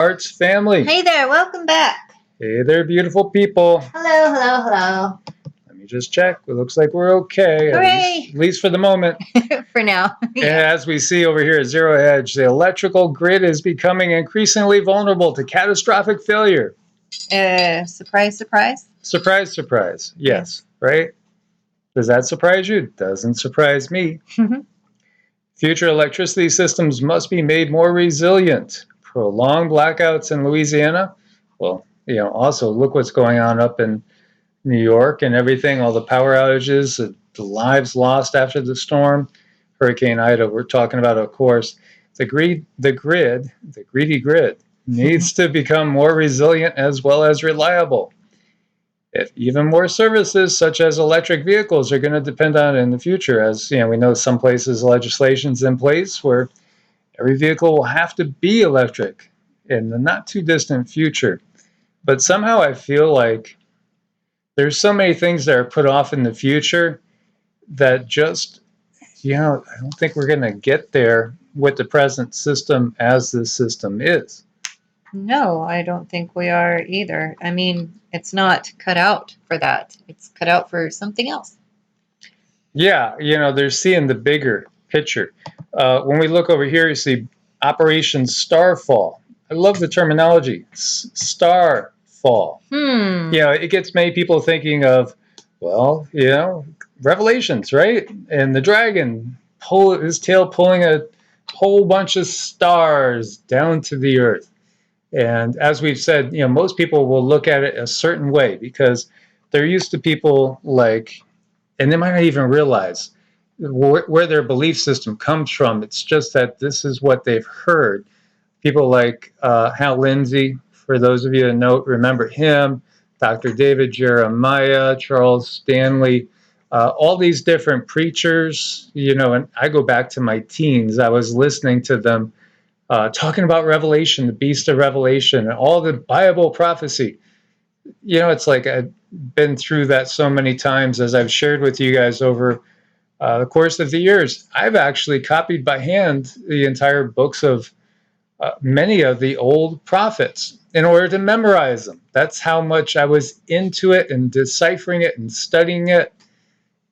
Arts family. Hey there, welcome back. Hey there, beautiful people. Hello, hello, hello. Let me just check. It looks like we're okay. Hooray! At least for the moment. For now. And as we see over here at Zero Edge, the electrical grid is becoming increasingly vulnerable to catastrophic failure. Surprise, surprise. Surprise, surprise. Yes, right? Does that surprise you? Doesn't surprise me. Future electricity systems must be made more resilient. Prolonged blackouts in Louisiana. Well, also look what's going on up in New York and everything, all the power outages, the lives lost after the storm, Hurricane Ida, we're talking about, of course. The greedy grid needs to become more resilient as well as reliable. If even more services such as electric vehicles are going to depend on it in the future, as we know some places legislation's in place where every vehicle will have to be electric in the not too distant future. But somehow I feel like there's so many things that are put off in the future that just, I don't think we're going to get there with the present system as the system is. No, I don't think we are either. I mean, it's not cut out for that. It's cut out for something else. Yeah, they're seeing the bigger picture. When we look over here, you see Operation Starfall. I love the terminology, Starfall. It gets many people thinking of, Revelations, right? And the dragon his tail pulling a whole bunch of stars down to the earth. And as we've said, most people will look at it a certain way because they're used to people and they might not even realize where their belief system comes from. It's just that this is what they've heard. People like Hal Lindsey, for those of you that remember him, Dr. David Jeremiah, Charles Stanley, all these different preachers, and I go back to my teens. I was listening to them talking about Revelation, the beast of Revelation, and all the Bible prophecy. It's like I've been through that so many times, as I've shared with you guys over the course of the years. I've actually copied by hand the entire books of many of the old prophets in order to memorize them. That's how much I was into it and deciphering it and studying it.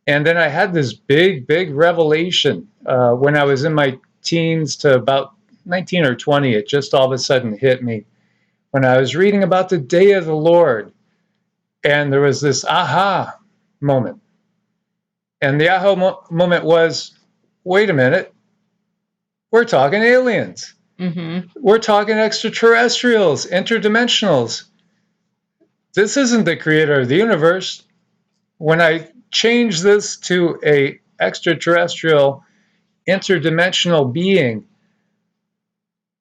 And then I had this big revelation when I was in my teens to about 19 or 20. It just all of a sudden hit me when I was reading about the day of the Lord. And there was this aha moment. And the aha moment was, wait a minute, we're talking aliens. We're talking extraterrestrials, interdimensionals. This isn't the creator of the universe. When I change this to a extraterrestrial, interdimensional being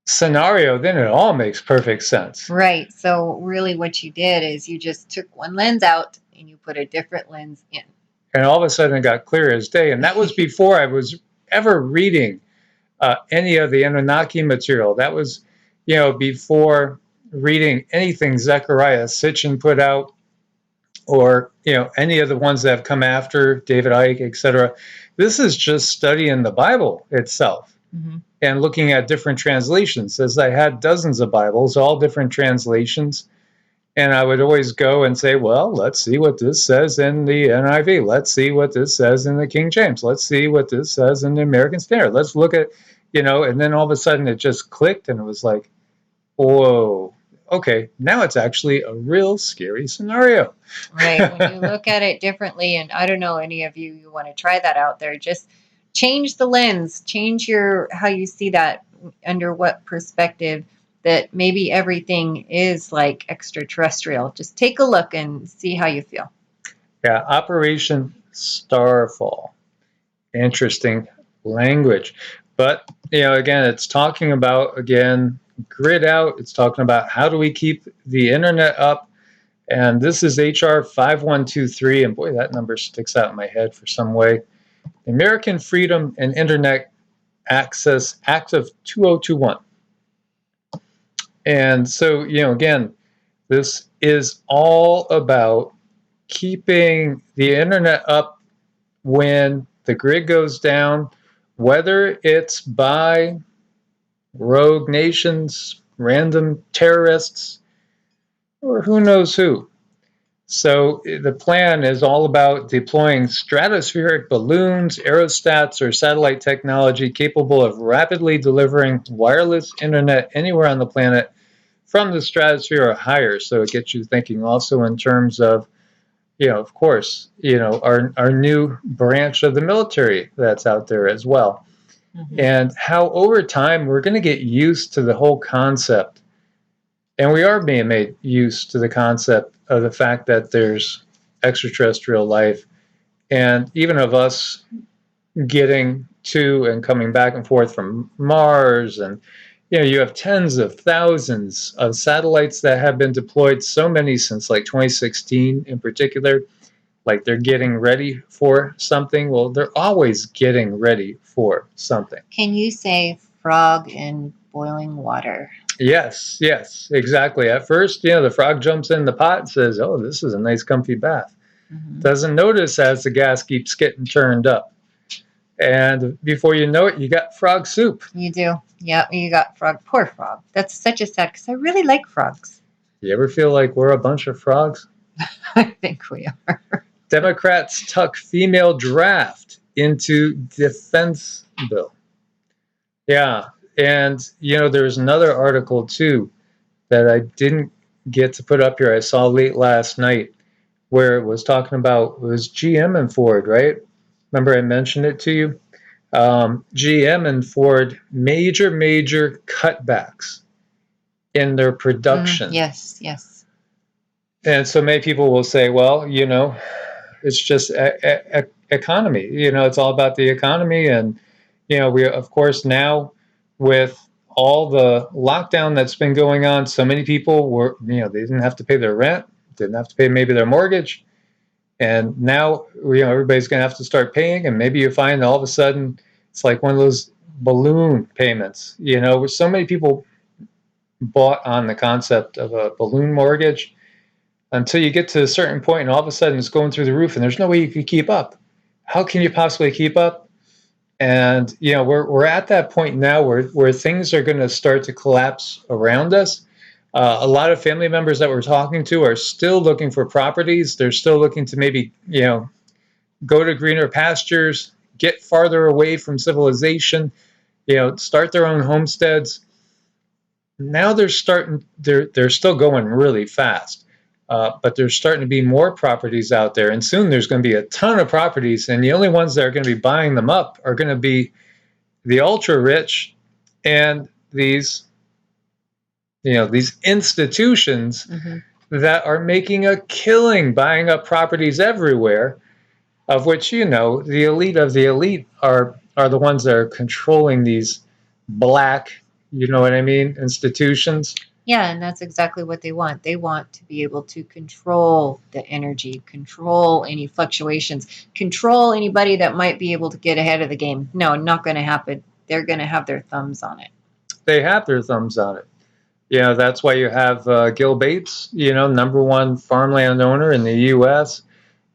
scenario, then it all makes perfect sense. Right. So really what you did is you just took one lens out and you put a different lens in. And all of a sudden it got clear as day. And that was before I was ever reading any of the Anunnaki material. That was, before reading anything Zechariah Sitchin put out, or any of the ones that have come after, David Icke, etc. This is just studying the Bible itself and looking at different translations. As I had dozens of Bibles, all different translations, and I would always go and say, well, let's see what this says in the NIV. Let's see what this says in the King James. Let's see what this says in the American Standard. Let's look at, and then all of a sudden it just clicked and it was like, whoa, okay, now it's actually a real scary scenario. Right. When you look at it differently, and I don't know, any of you want to try that out there, just change the lens, change how you see that, under what perspective, that maybe everything is like extraterrestrial. Just take a look and see how you feel. Yeah, Operation Starfall. Interesting language. But, again, it's talking about, grid out. It's talking about how do we keep the internet up. And this is HR 5123. And boy, that number sticks out in my head for some way. American Freedom and Internet Access Act of 2021. And so, again, this is all about keeping the internet up when the grid goes down, whether it's by rogue nations, random terrorists, or who knows who. So the plan is all about deploying stratospheric balloons, aerostats, or satellite technology capable of rapidly delivering wireless internet anywhere on the planet from the stratosphere or higher. So it gets you thinking also in terms of, of course, our new branch of the military that's out there as well. Mm-hmm. And how over time we're going to get used to the whole concept. And we are being made used to the concept of the fact that there's extraterrestrial life, and even of us getting to and coming back and forth from Mars. And you have tens of thousands of satellites that have been deployed, so many since like 2016 in particular. Like they're getting ready for something. Well, they're always getting ready for something. Can you say frog in boiling water? Yes, exactly. At first, the frog jumps in the pot and says, "Oh, this is a nice comfy bath." Mm-hmm. Doesn't notice as the gas keeps getting turned up. And before you know it, you got frog soup. You do. Yeah, you got frog. Poor frog. That's such a sad, because I really like frogs. You ever feel like we're a bunch of frogs? I think we are. Democrats tuck female draft into defense bill. Yeah. And, there's another article, too, that I didn't get to put up here. I saw late last night where it was talking about, it was GM and Ford, right? Remember I mentioned it to you? GM and Ford, major cutbacks in their production. Yes. And so many people will say, well, it's just economy. It's all about the economy. And, we, of course, now with all the lockdown that's been going on, so many people were, they didn't have to pay their rent, didn't have to pay maybe their mortgage. And now, everybody's going to have to start paying. And maybe you find all of a sudden it's like one of those balloon payments, where so many people bought on the concept of a balloon mortgage until you get to a certain point and all of a sudden it's going through the roof and there's no way you can keep up. How can you possibly keep up? And, we're at that point now where things are going to start to collapse around us. A lot of family members that we're talking to are still looking for properties. They're still looking to maybe, go to greener pastures, get farther away from civilization, start their own homesteads. Now they're still going really fast. But there's starting to be more properties out there, and soon there's going to be a ton of properties, and the only ones that are going to be buying them up are going to be the ultra rich and these institutions that are making a killing buying up properties everywhere, of which the elite of the elite are the ones that are controlling these black, institutions. Yeah, and that's exactly what they want. They want to be able to control the energy, control any fluctuations, control anybody that might be able to get ahead of the game. No, not going to happen. They're going to have their thumbs on it. They have their thumbs on it. That's why you have Gil Bates, #1 farmland owner in the U.S.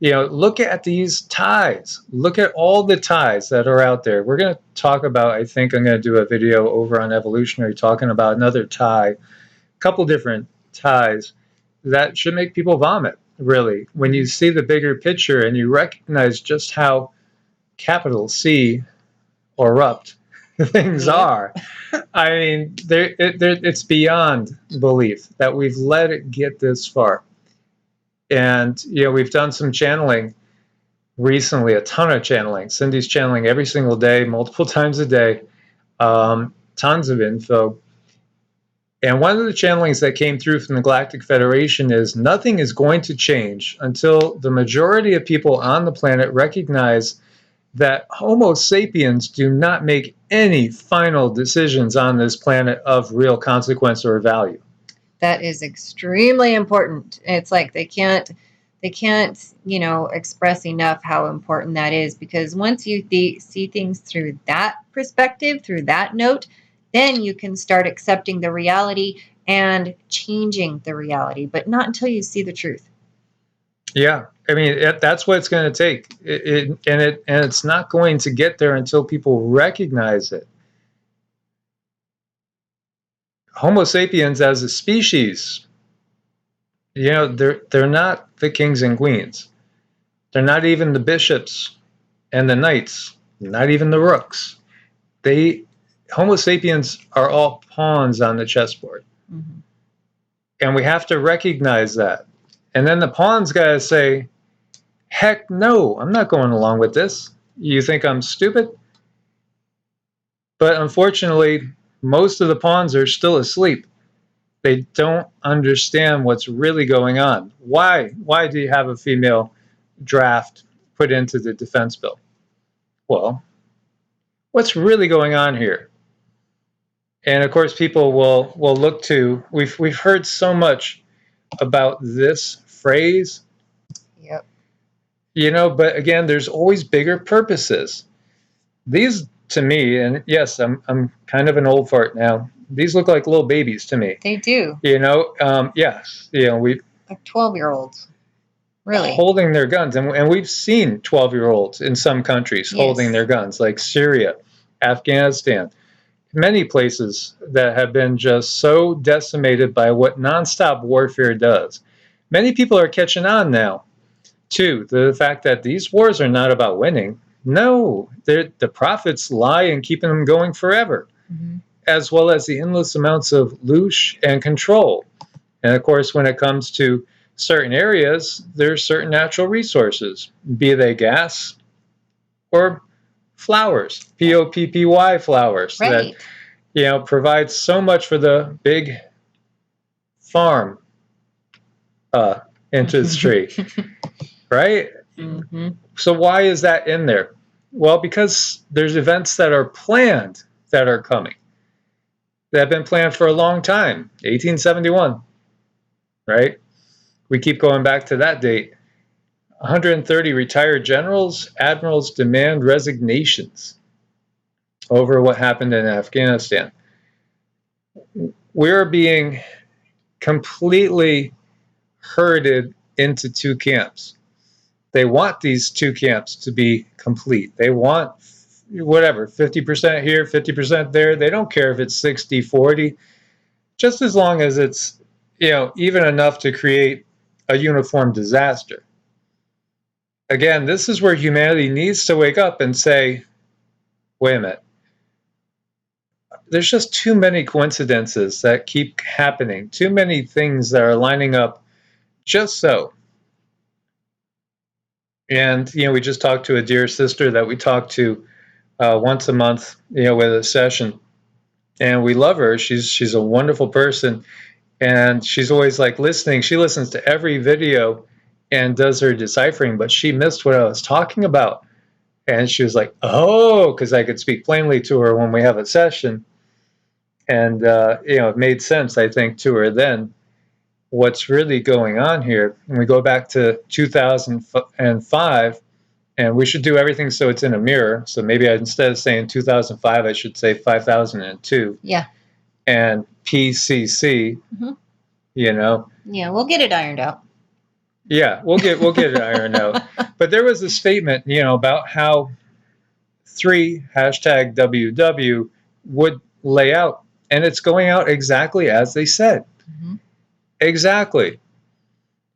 Look at these ties. Look at all the ties that are out there. We're going to talk about, I think I'm going to do a video over on Evolutionary talking about another tie, couple different ties that should make people vomit, really, when you see the bigger picture and you recognize just how capital C corrupt things are. I mean, it's beyond belief that we've let it get this far. And we've done some channeling recently, a ton of channeling. Cindy's channeling every single day, multiple times a day, tons of info. And one of the channelings that came through from the Galactic Federation is nothing is going to change until the majority of people on the planet recognize that Homo sapiens do not make any final decisions on this planet of real consequence or value. That is extremely important. It's like they can't express enough how important that is, because once you see things through that perspective, through that note, then you can start accepting the reality and changing the reality, but not until you see the truth. Yeah, I mean, that's what it's going to take, and it's not going to get there until people recognize it. Homo sapiens as a species, they're not the kings and queens. They're not even the bishops and the knights, not even the rooks. Homo sapiens are all pawns on the chessboard. Mm-hmm. And we have to recognize that. And then the pawn's got to say, heck no, I'm not going along with this. You think I'm stupid? But unfortunately, most of the pawns are still asleep. They don't understand what's really going on. Why do you have a female draft put into the defense bill? Well, what's really going on here? And of course, people will look to, we've heard so much about this phrase. Yep. But again, there's always bigger purposes. These, to me, and yes, I'm kind of an old fart now. These look like little babies to me. They do. Yes, we like 12-year-olds, really holding their guns, and we've seen 12-year-olds in some countries holding their guns, like Syria, Afghanistan, many places that have been just so decimated by what nonstop warfare does. Many people are catching on now to the fact that these wars are not about winning. No, the profits lie in keeping them going forever, mm-hmm. as well as the endless amounts of loosh and control. And of course, when it comes to certain areas, there's certain natural resources, be they gas or flowers, POPPY flowers, right. That provide so much for the big farm industry, right? Mm-hmm. So why is that in there? Well, because there's events that are planned that are coming, that have been planned for a long time, 1871, right? We keep going back to that date. 130 retired generals, admirals demand resignations over what happened in Afghanistan. We're being completely herded into two camps. They want these two camps to be complete. They want whatever, 50% here, 50% there. They don't care if it's 60-40, just as long as it's, even enough to create a uniform disaster. Again, this is where humanity needs to wake up and say, wait a minute. There's just too many coincidences that keep happening, too many things that are lining up just so. And, we just talked to a dear sister that we talk to once a month, with a session. And we love her. She's a wonderful person. And she's always like listening. She listens to every video and does her deciphering, but she missed what I was talking about. And she was like, oh, because I could speak plainly to her when we have a session. And, it made sense, I think, to her then. What's really going on here, and we go back to 2005, and we should do everything so it's in a mirror. So maybe instead of saying 2005, I should say 5002. Yeah. And PCC, mm-hmm. Yeah, we'll get it ironed out. Yeah, we'll get it ironed out. But there was a statement, about how 3 #WW would lay out, and it's going out exactly as they said. Mm-hmm. Exactly.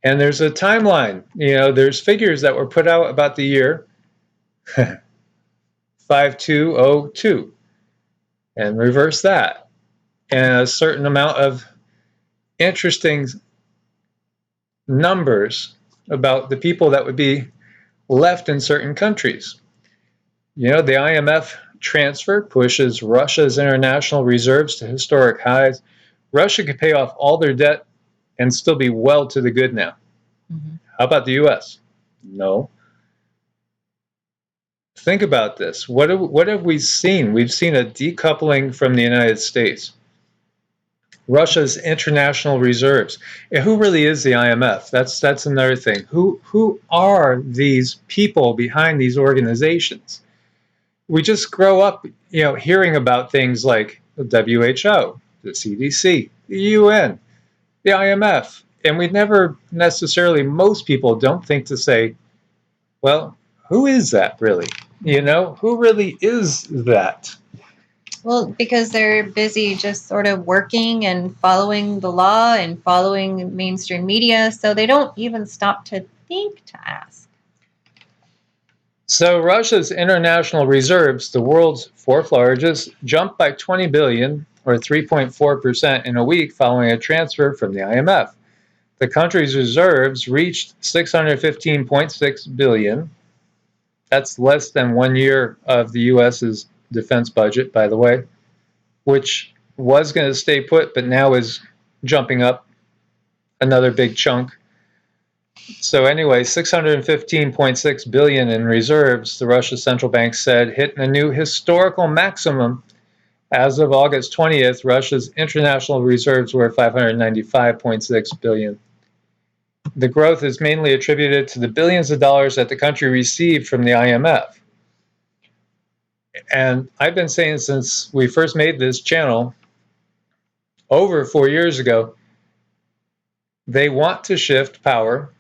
And there's a timeline. There's figures that were put out about the year 5202, and reverse that, and a certain amount of interesting numbers about the people that would be left in certain countries. The IMF transfer pushes Russia's international reserves to historic highs. Russia could pay off all their debt and still be well to the good now. Mm-hmm. How about the U.S.? No. Think about this. What have we seen? We've seen a decoupling from the United States. Russia's international reserves. And who really is the IMF? That's another thing. Who are these people behind these organizations? We just grow up, hearing about things like the WHO, the CDC, the UN, the IMF, and we never necessarily, most people don't think to say, well, who is that really? Who really is that? Well, because they're busy just sort of working and following the law and following mainstream media, so they don't even stop to think to ask. So Russia's international reserves, the world's fourth largest, jumped by 20 billion or 3.4% in a week following a transfer from the IMF. The country's reserves reached 615.6 billion. That's less than 1 year of the US's defense budget, by the way, which was going to stay put, but now is jumping up another big chunk. So anyway, 615.6 billion in reserves, the Russia Central Bank said, hitting a new historical maximum. As of August 20th, Russia's international reserves were 595.6 billion. The growth is mainly attributed to the billions of dollars that the country received from the IMF. And I've been saying since we first made this channel over 4 years ago, they want to shift power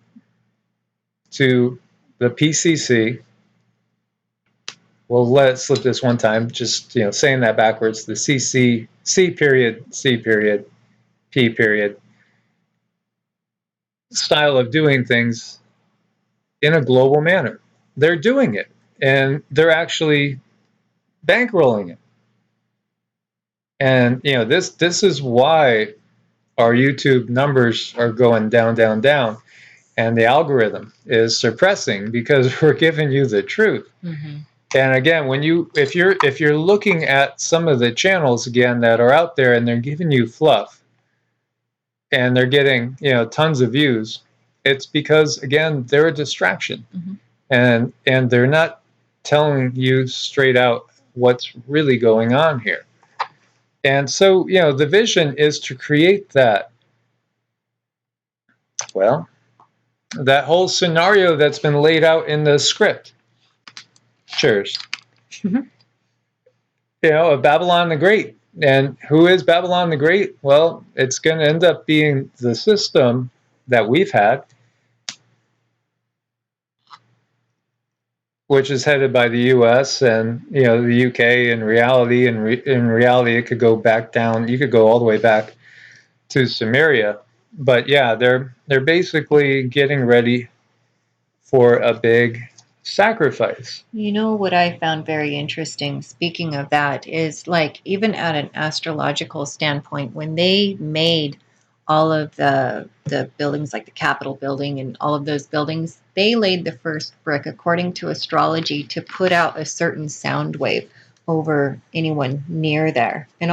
to the PCC. Well, let's slip this one time, just saying that backwards. The CC, C period, C period, P period style of doing things in a global manner. They're doing it, and they're actually bankrolling it. And this is why our YouTube numbers are going down, down, down, and the algorithm is suppressing because we're giving you the truth. Mm-hmm. And again, if you're looking at some of the channels again that are out there and they're giving you fluff and they're getting tons of views, it's because again they're a distraction. Mm-hmm. and they're not telling you straight out what's really going on here. And so the vision is to create that whole scenario that's been laid out in the script. Cheers. Of Babylon the Great. And who is Babylon the Great? Well, it's going to end up being the system that we've had, which is headed by the U.S. and the U.K. in reality. And in reality, it could go back down. You could go all the way back to Sumeria. But yeah, they're basically getting ready for a big sacrifice. What I found very interesting, speaking of that, is like even at an astrological standpoint, when they made all of the buildings, like the Capitol building and all of those buildings, they laid the first brick according to astrology to put out a certain sound wave over anyone near there, and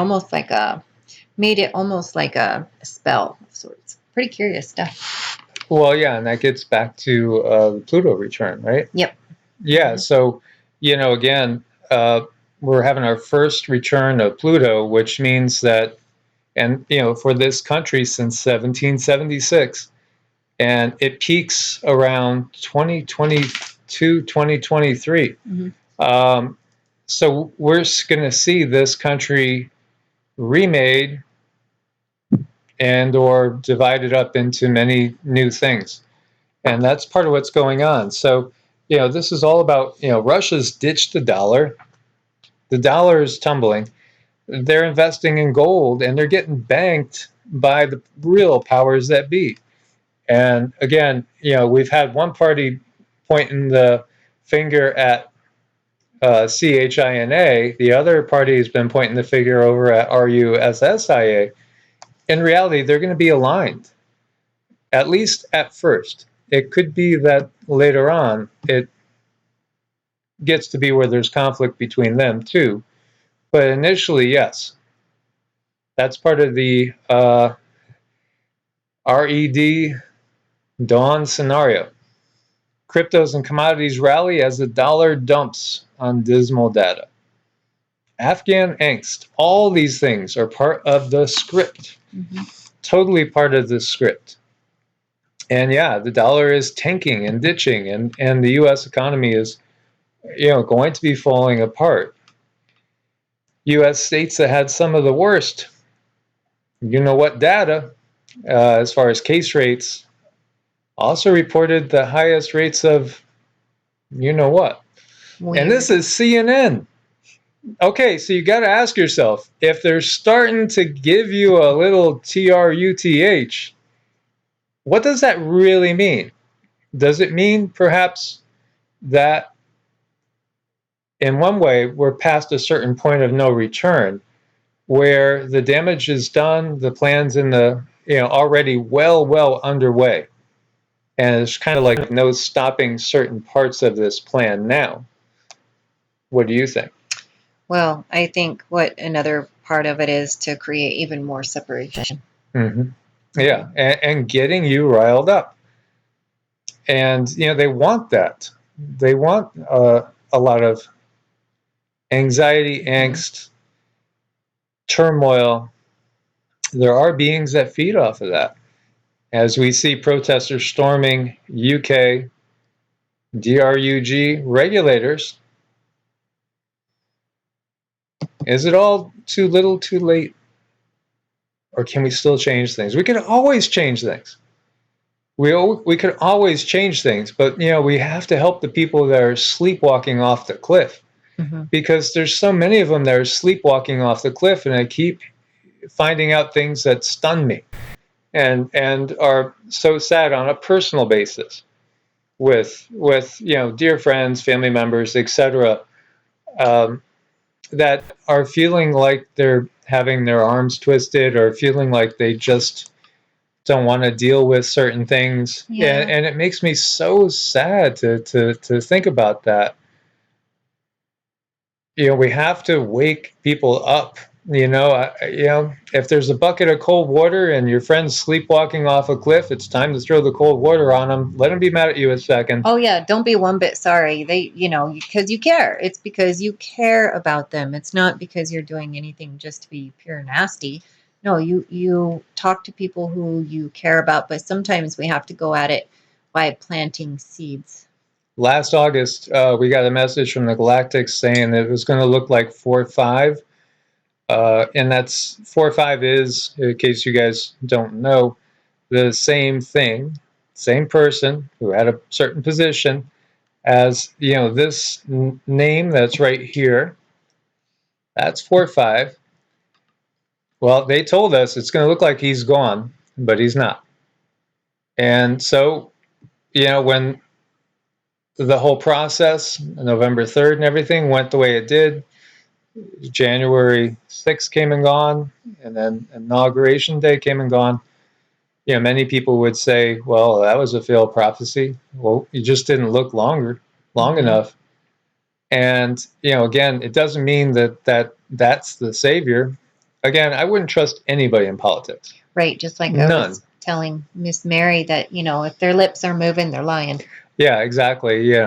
made it almost like a spell of sorts. Pretty curious stuff. Well, yeah, and that gets back to the Pluto return, right? Yep. Yeah, so, again, we're having our first return of Pluto, which means that, and, for this country since 1776, and it peaks around 2022, 2023. Mm-hmm. So we're going to see this country remade and or divided up into many new things. And that's part of what's going on. So, this is all about, Russia's ditched the dollar. The dollar is tumbling. They're investing in gold and they're getting banked by the real powers that be. And again, we've had one party pointing the finger at CHINA. The other party has been pointing the finger over at RUSSIA. In reality, they're going to be aligned, at least at first. It could be that later on it gets to be where there's conflict between them too. But initially, yes. That's part of the RED dawn scenario. Cryptos and commodities rally as the dollar dumps on dismal data. Afghan angst. All these things are part of the script. Mm-hmm. Totally part of the script. And yeah, the dollar is tanking and ditching, and the U.S. economy is, going to be falling apart. U.S. states that had some of the worst, data, as far as case rates, also reported the highest rates of, Weird. And this is CNN. Okay, so you got to ask yourself, if they're starting to give you a little TRUTH, what does that really mean? Does it mean perhaps that in one way we're past a certain point of no return, where the damage is done, the plan's in the, already well underway, and it's kind of like no stopping certain parts of this plan now? What do you think? Well, I think what another part of it is to create even more separation. Mm-hmm. Yeah, and getting you riled up. And, they want that. They want a lot of anxiety, angst, turmoil. There are beings that feed off of that. As we see protesters storming UK DRUG regulators, is it all too little too late? Or can we still change things? We can always change things. We could always change things, but we have to help the people that are sleepwalking off the cliff, because there's so many of them that are sleepwalking off the cliff, and I keep finding out things that stun me and are so sad on a personal basis with dear friends, family members, etc., that are feeling like they're having their arms twisted, or feeling like they just don't want to deal with certain things. Yeah. And it makes me so sad to think about that. We have to wake people up. If there's a bucket of cold water and your friend's sleepwalking off a cliff, it's time to throw the cold water on them. Let them be mad at you a second. Oh yeah, don't be one bit sorry. They, because you care. It's because you care about them. It's not because you're doing anything just to be pure nasty. No, you talk to people who you care about, but sometimes we have to go at it by planting seeds. Last August, we got a message from the Galactics saying that it was going to look like 4-5. And that's 4-5 is, in case you guys don't know, the same thing, same person who had a certain position as, this name that's right here. That's 4-5. Well, they told us it's going to look like he's gone, but he's not. And so, when the whole process, November 3rd and everything went the way it did, January 6th came and gone, and then Inauguration Day came and gone. Many people would say, well, that was a failed prophecy. Well, you just didn't look long enough. And, again, it doesn't mean that's the savior. Again, I wouldn't trust anybody in politics. Right, just like None. I was telling Miss Mary that, if their lips are moving, they're lying. Yeah, exactly.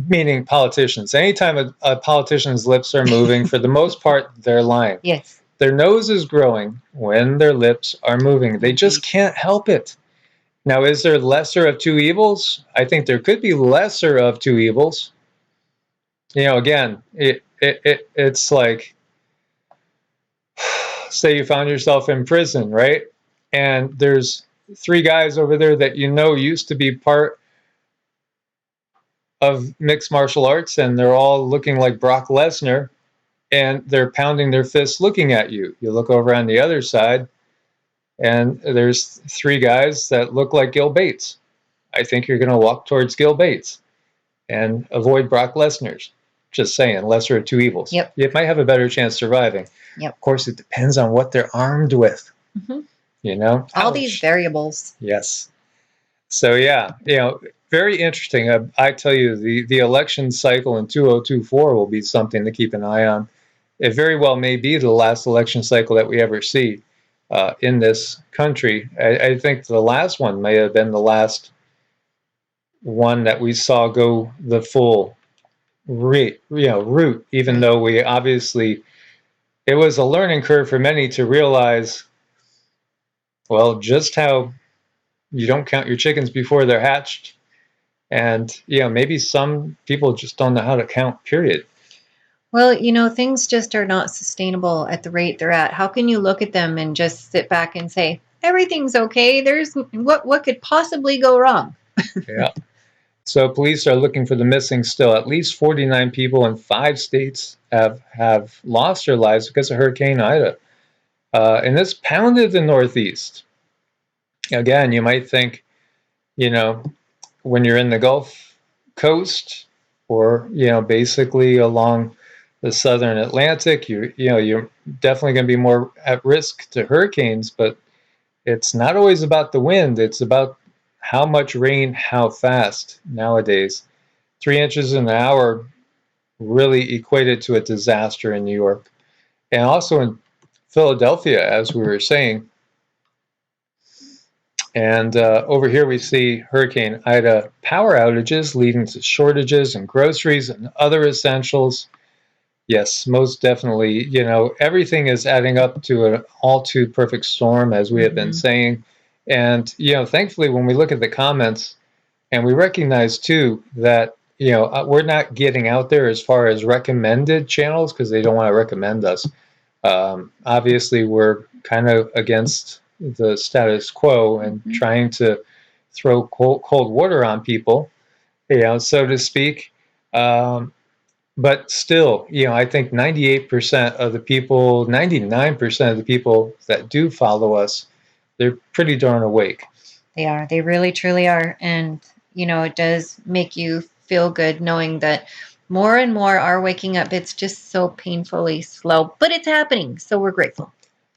Meaning politicians. Anytime a politician's lips are moving, for the most part, they're lying. Yes. Their nose is growing when their lips are moving. They just can't help it. Now, is there lesser of two evils? I think there could be lesser of two evils. Again, it's like, say you found yourself in prison, right? And there's 3 guys over there that used to be part of mixed martial arts, and they're all looking like Brock Lesnar, and they're pounding their fists looking at you. You look over on the other side, and there's 3 guys that look like Gil Bates. I think you're going to walk towards Gil Bates and avoid Brock Lesnar's. Just saying, lesser of two evils. Yep. You might have a better chance surviving. Yep. Of course, it depends on what they're armed with. All these variables. Yes. So yeah, very interesting. I tell you, the election cycle in 2024 will be something to keep an eye on. It very well may be the last election cycle that we ever see in this country. I think the last one may have been the last one that we saw go the full route, even though we obviously, it was a learning curve for many to realize, well, just how you don't count your chickens before they're hatched. And, maybe some people just don't know how to count, period. Well, things just are not sustainable at the rate they're at. How can you look at them and just sit back and say, everything's okay? There's what could possibly go wrong? Yeah. So police are looking for the missing still. At least 49 people in 5 states have lost their lives because of Hurricane Ida. And this pounded the Northeast. Again, you might think, you know, when you're in the Gulf Coast or, basically along the southern Atlantic, you're definitely going to be more at risk to hurricanes, but it's not always about the wind. It's about how much rain, how fast nowadays. 3 inches an hour really equated to a disaster in New York. And also in Philadelphia, as we were saying. And over here we see Hurricane Ida power outages leading to shortages in groceries and other essentials. Yes, most definitely. Everything is adding up to an all too perfect storm, as we have been saying. And, thankfully, when we look at the comments, and we recognize too that, we're not getting out there as far as recommended channels because they don't want to recommend us. Obviously, we're kind of against the status quo and trying to throw cold water on people, so to speak. But still, I think 98% of the people, 99% of the people that do follow us, they're pretty darn awake. They are. They really, truly are. And, it does make you feel good knowing that more and more are waking up. It's just so painfully slow, but it's happening. So we're grateful.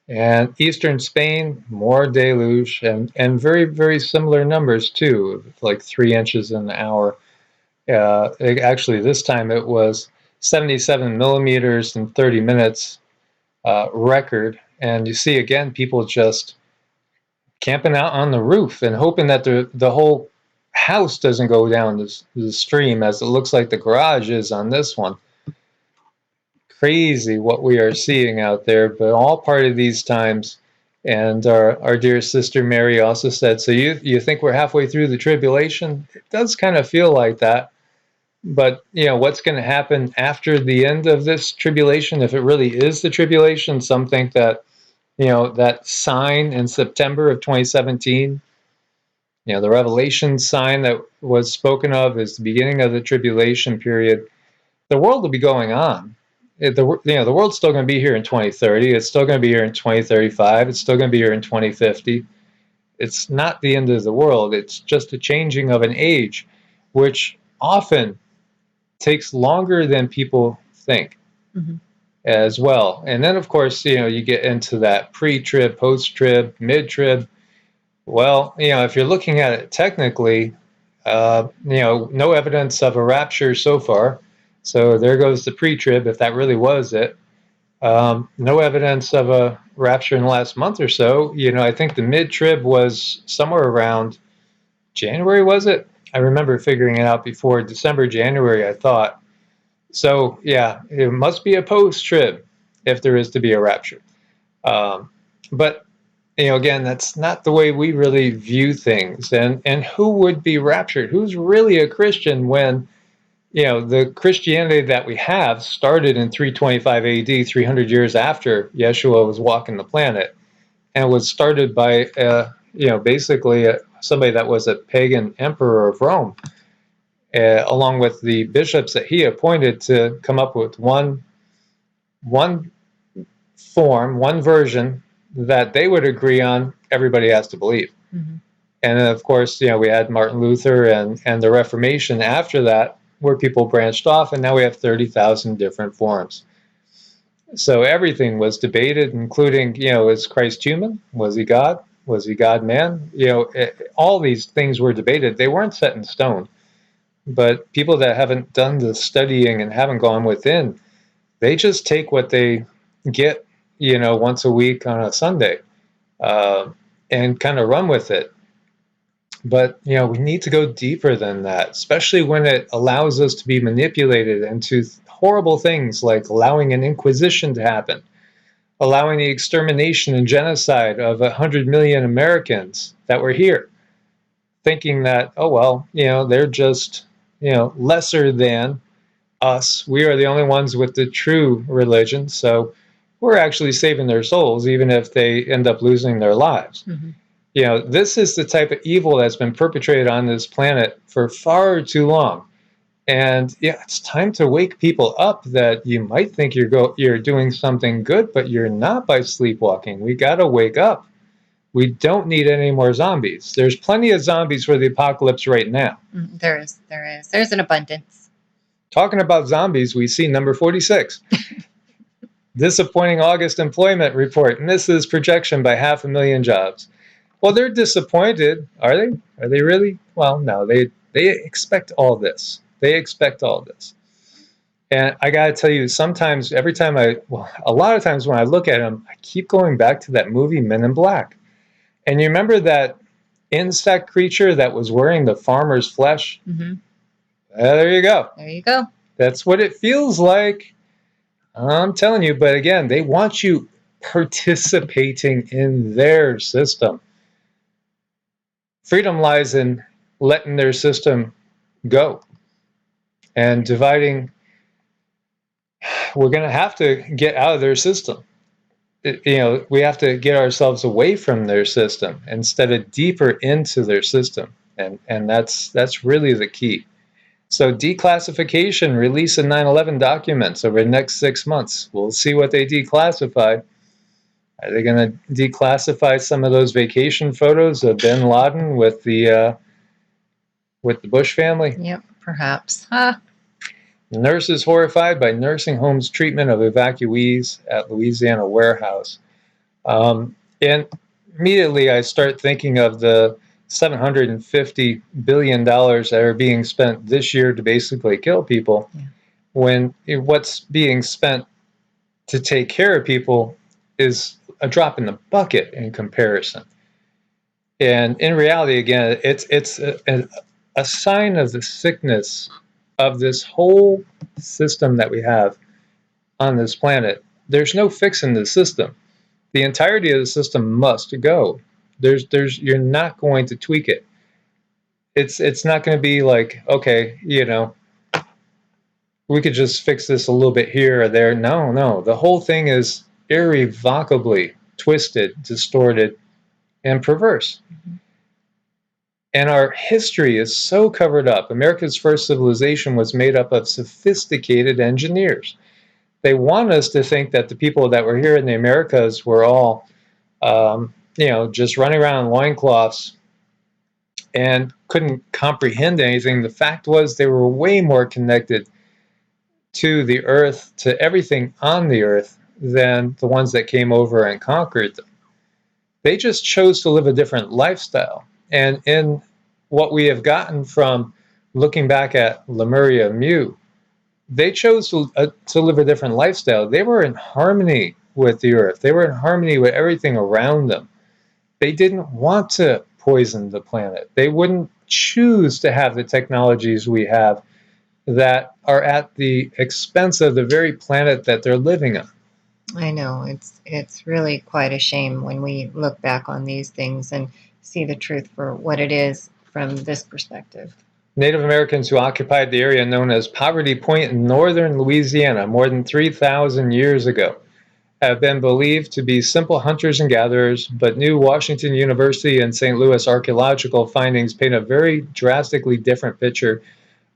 And eastern Spain, more deluge, and very, very similar numbers too, like 3 inches an hour. Actually, this time it was 77 millimeters in 30 minutes record. And you see, again, people just camping out on the roof and hoping that the whole house doesn't go down the stream, as it looks like the garage is on this one. Crazy what we are seeing out there, but all part of these times. And our dear sister Mary also said, so you think we're halfway through the tribulation? It does kind of feel like that. But, what's going to happen after the end of this tribulation, if it really is the tribulation? Some think that, that sign in September of 2017, the revelation sign that was spoken of as the beginning of the tribulation period, the world will be going on. The world's still going to be here in 2030. It's still going to be here in 2035. It's still going to be here in 2050. It's not the end of the world. It's just a changing of an age, which often takes longer than people think as well. And then, of course, you get into that pre-trib, post-trib, mid-trib. Well, if you're looking at it technically, no evidence of a rapture so far. So there goes the pre-trib, if that really was it. No evidence of a rapture in the last month or so. I think the mid-trib was somewhere around January, was it? I remember figuring it out before December, January, I thought. So, yeah, it must be a post-trib if there is to be a rapture. But, again, that's not the way we really view things. And who would be raptured? Who's really a Christian when, the Christianity that we have started in 325 AD, 300 years after Yeshua was walking the planet, and was started by, basically somebody that was a pagan emperor of Rome. Along with the bishops that he appointed to come up with one form, one version that they would agree on, everybody has to believe. And then, of course, we had Martin Luther and the Reformation after that, where people branched off, and now we have 30,000 different forms. So everything was debated, including, is Christ human? Was he God? Was he God-man? All these things were debated. They weren't set in stone. But people that haven't done the studying and haven't gone within, they just take what they get, once a week on a Sunday, and kind of run with it. But, we need to go deeper than that, especially when it allows us to be manipulated into horrible things like allowing an inquisition to happen, allowing the extermination and genocide of 100 million Americans that were here, thinking that, oh, well, they're just, lesser than us. We are the only ones with the true religion, so we're actually saving their souls, even if they end up losing their lives. You know, this is the type of evil that's been perpetrated on this planet for far too long. And yeah, it's time to wake people up that you might think you're doing something good, but you're not by sleepwalking. We got to wake up. We don't need any more zombies. There's plenty of zombies for the apocalypse right now. There is. There's an abundance. Talking about zombies, we see number 46. Disappointing August employment report misses projection by 500,000 jobs. Well, they're disappointed. Are they? Are they really? Well, no, they expect all this. They expect all this. And I got to tell you, sometimes, a lot of times when I look at them, I keep going back to that movie Men in Black. And you remember that insect creature that was wearing the farmer's flesh? Mm-hmm. There you go. There you go. That's what it feels like. I'm telling you, but again, they want you participating in their system. Freedom lies in letting their system go and dividing. We're going to have to get out of their system. We have to get ourselves away from their system instead of deeper into their system. And that's really the key. So declassification, release of 9/11 documents over the next 6 months. We'll see what they declassify. Are they going to declassify some of those vacation photos of bin Laden with the Bush family? Yep, perhaps. Nurses horrified by nursing homes' treatment of evacuees at Louisiana warehouse. And immediately I start thinking of the $750 billion that are being spent this year to basically kill people, when what's being spent to take care of people is a drop in the bucket in comparison. And in reality, again, it's a sign of the sickness of this whole system that we have on this planet. There's no fixing the system. The entirety of the system must go. You're not going to tweak it. It's not going to be like, okay, we could just fix this a little bit here or there. No. The whole thing is irrevocably twisted, distorted, and perverse. Mm-hmm. And our history is so covered up. America's first civilization was made up of sophisticated engineers. They want us to think that the people that were here in the Americas were all, just running around in loincloths and couldn't comprehend anything. The fact was they were way more connected to the earth, to everything on the earth, than the ones that came over and conquered them. They just chose to live a different lifestyle. And in what we have gotten from looking back at Lemuria Mu, they chose to live a different lifestyle. They were in harmony with the earth. They were in harmony with everything around them. They didn't want to poison the planet. They wouldn't choose to have the technologies we have that are at the expense of the very planet that they're living on. I know. It's really quite a shame when we look back on these things and see the truth for what it is from this perspective. Native Americans who occupied the area known as Poverty Point in northern Louisiana more than 3,000 years ago have been believed to be simple hunters and gatherers, but new Washington University and St. Louis archaeological findings paint a very drastically different picture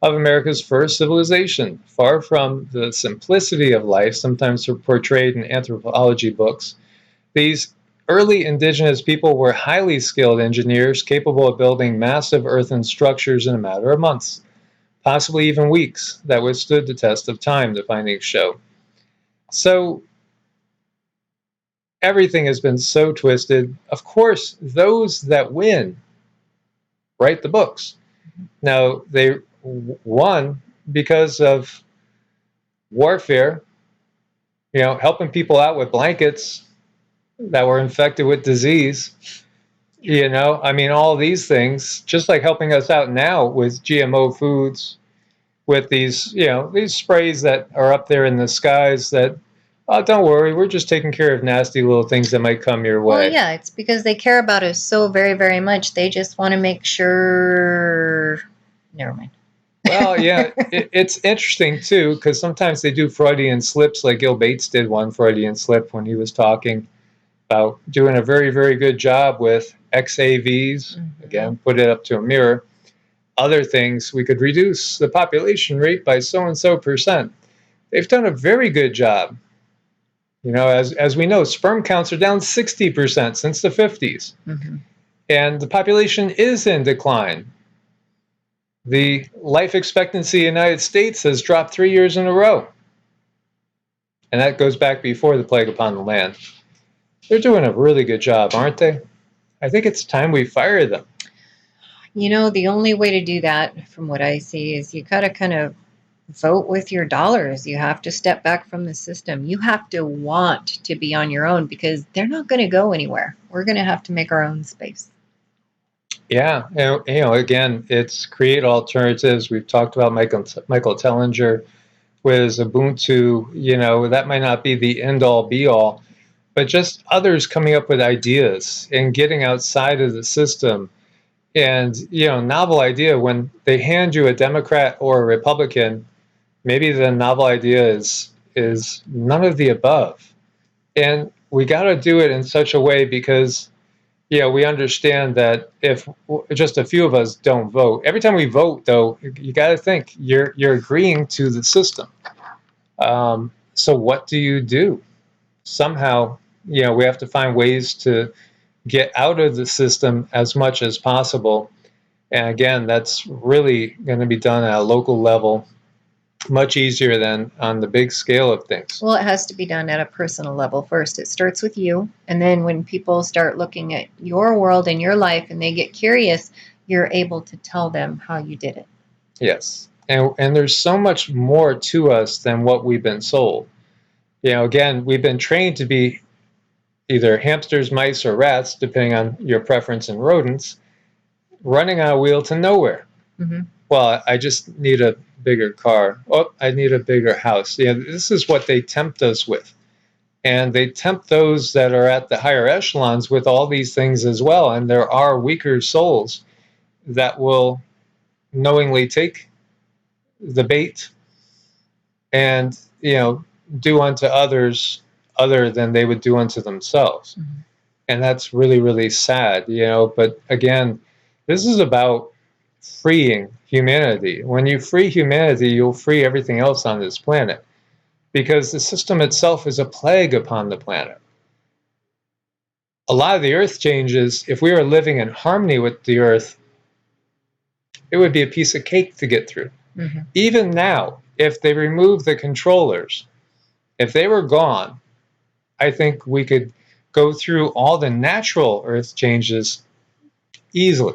of America's first civilization. Far from the simplicity of life, sometimes portrayed in anthropology books, these early indigenous people were highly skilled engineers capable of building massive earthen structures in a matter of months, possibly even weeks, that withstood the test of time, the findings show. So everything has been so twisted. Of course, those that win write the books. Now, they won because of warfare, helping people out with blankets that were infected with disease. All these things, just like helping us out now with GMO foods, with these sprays that are up there in the skies that, oh, don't worry, we're just taking care of nasty little things that might come your way. Well, yeah, it's because they care about us so very, very much. They just want to make sure. Never mind. Well, yeah, it's interesting, too, because sometimes they do Freudian slips, like Gil Bates did one Freudian slip when he was talking. about doing a very, very good job with XAVs. Again, put it up to a mirror. Other things, we could reduce the population rate by so-and-so percent. They've done a very good job. You know, as we know, sperm counts are down 60% since the 50s. And the population is in decline. The life expectancy in the United States has dropped 3 years in a row. And that goes back before the plague upon the land. They're doing a really good job, aren't they? I think it's time we fire them. You know, the only way to do that, from what I see, is you got to kind of vote with your dollars. You have to step back from the system. You have to want to be on your own, because they're not going to go anywhere. We're going to have to make our own space. Yeah, and, you know, again, it's create alternatives. We've talked about Michael Tellinger with Ubuntu. You know, that might not be the end-all, be-all, but just others coming up with ideas and getting outside of the system. And, you know, novel idea, when they hand you a Democrat or a Republican, maybe the novel idea is none of the above. And we got to do it in such a way, because, yeah, we understand that if just a few of us don't vote, every time we vote, though, you got to think you're agreeing to the system. So what do you do? Somehow, you know, we have to find ways to get out of the system as much as possible. And again, that's really going to be done at a local level, much easier than on the big scale of things. Well, it has to be done at a personal level first. It starts with you. And then when people start looking at your world and your life and they get curious, you're able to tell them how you did it. Yes. And there's so much more to us than what we've been sold. You know, again, we've been trained to be either hamsters, mice, or rats, depending on your preference in rodents, running on a wheel to nowhere. Well, I just need a bigger car. Oh, I need a bigger house. Yeah, this is what they tempt us with. And they tempt those that are at the higher echelons with all these things as well. And there are weaker souls that will knowingly take the bait and, you know, do unto others other than they would do unto themselves. And that's really, really sad, you know. But again, this is about freeing humanity. When you free humanity, you'll free everything else on this planet, because the system itself is a plague upon the planet. A lot of the earth changes, if we were living in harmony with the earth, it would be a piece of cake to get through. Even now, if they remove the controllers, if they were gone, I think we could go through all the natural earth changes easily.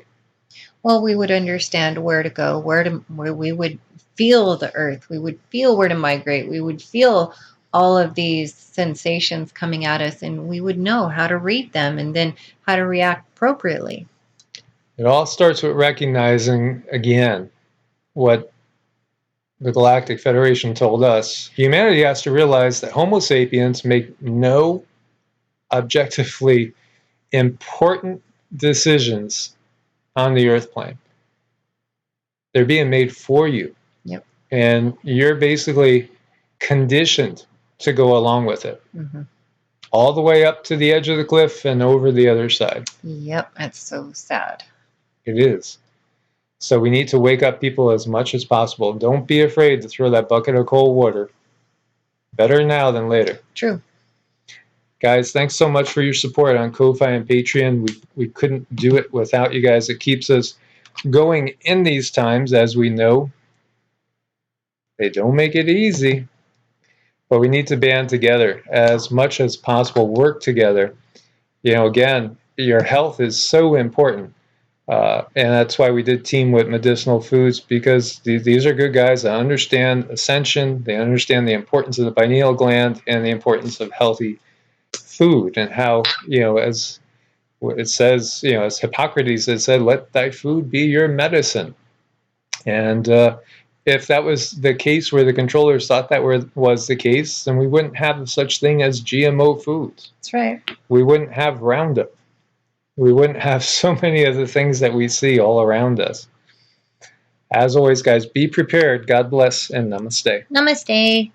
Well, we would understand where to go, where we would feel the earth. We would feel where to migrate. We would feel all of these sensations coming at us, and we would know how to read them and then how to react appropriately. It all starts with recognizing, again, what the Galactic Federation told us. Humanity has to realize that Homo sapiens make no objectively important decisions on the earth plane. They're being made for you. Yep. And you're basically conditioned to go along with it. All the way up to the edge of the cliff and over the other side. Yep, that's so sad. It is. So we need to wake up people as much as possible. Don't be afraid to throw that bucket of cold water. Better now than later. True. Guys, thanks so much for your support on Ko-Fi and Patreon. We couldn't do it without you guys. It keeps us going in these times, as we know. They don't make it easy. But we need to band together as much as possible, work together. You know, again, your health is so important. And that's why we did team with Medicinal Foods, because these are good guys that understand ascension. They understand the importance of the pineal gland and the importance of healthy food, and how, you know, as it says, you know, as Hippocrates has said, let thy food be your medicine. And if that was the case, where the controllers thought that was the case, then we wouldn't have such thing as GMO foods. That's right. We wouldn't have Roundup. We wouldn't have so many of the things that we see all around us. As always, guys, be prepared. God bless, and namaste. Namaste.